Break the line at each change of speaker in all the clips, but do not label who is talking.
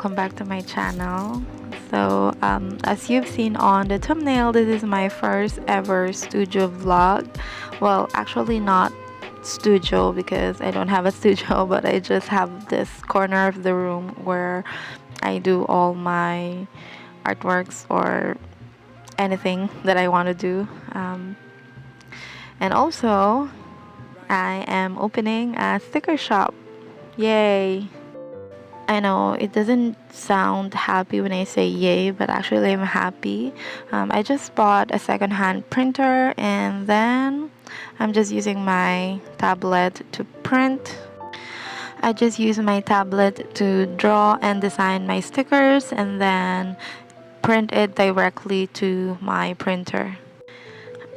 welcome back to my channel. So as you've seen on the thumbnail, this is my first ever studio vlog. Well, actually not studio because I don't have a studio, but I just have this corner of the room where I do all my artworks or anything that I want to do. And also I am opening a sticker shop. Yay! I know it doesn't sound happy when I say yay, but actually I'm happy. I just bought a secondhand printer and then I'm just using my tablet to print. I just use my tablet to draw and design my stickers and then print it directly to my printer.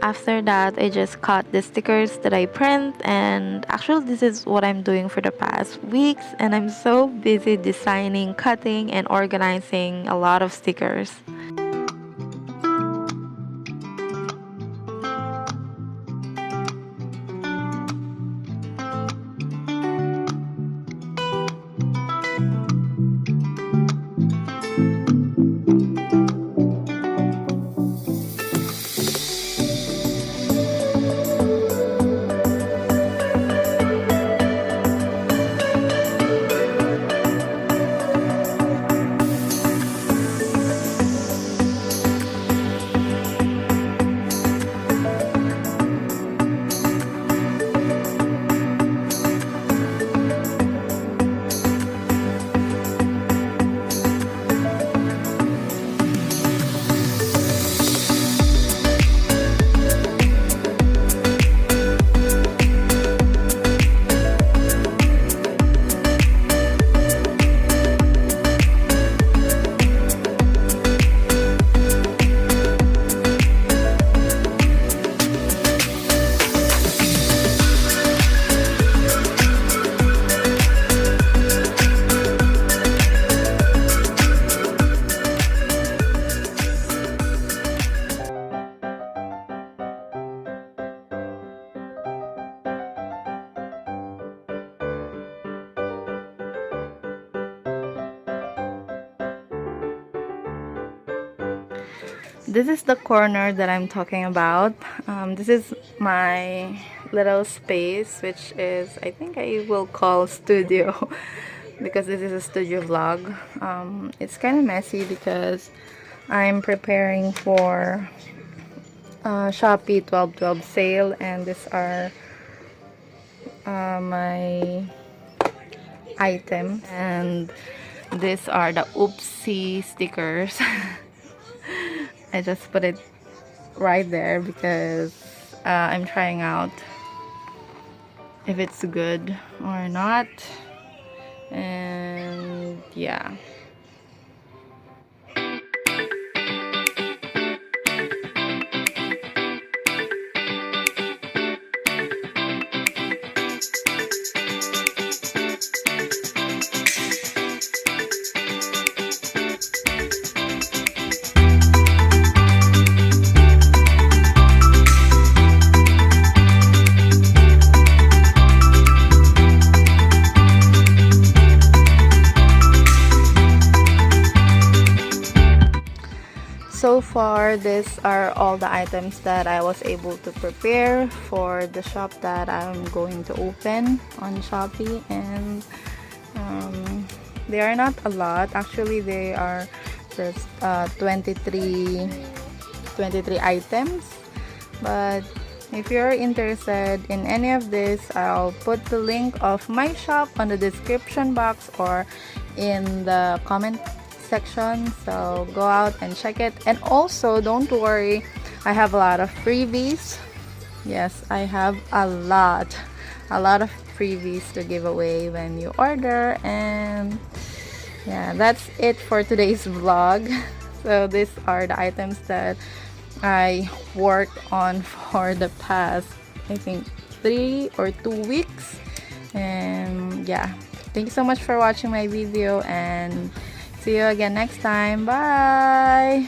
After that, I just cut the stickers that I print, and actually this is what I'm doing for the past weeks, and I'm so busy designing, cutting, and organizing a lot of stickers. This is the corner that I'm talking about. This is my little space, which is, I think I will call studio because this is a studio vlog. It's kind of messy because I'm preparing for Shopee 12/12 sale, and these are my items, and these are the oopsie stickers. I just put it right there because I'm trying out if it's good or not, and yeah. So far, these are all the items that I was able to prepare for the shop that I'm going to open on Shopee, and they are not a lot. Actually, they are just 23 items, but if you're interested in any of this, I'll put the link of my shop on the description box or in the comment section, so go out and check it. And also, don't worry, I have a lot of freebies. Yes, I have a lot of freebies to give away when you order. And yeah, that's it for today's vlog. So these are the items that I worked on for the past, I think, 3 or 2 weeks. And yeah, thank you so much for watching my video, and see you again next time. Bye!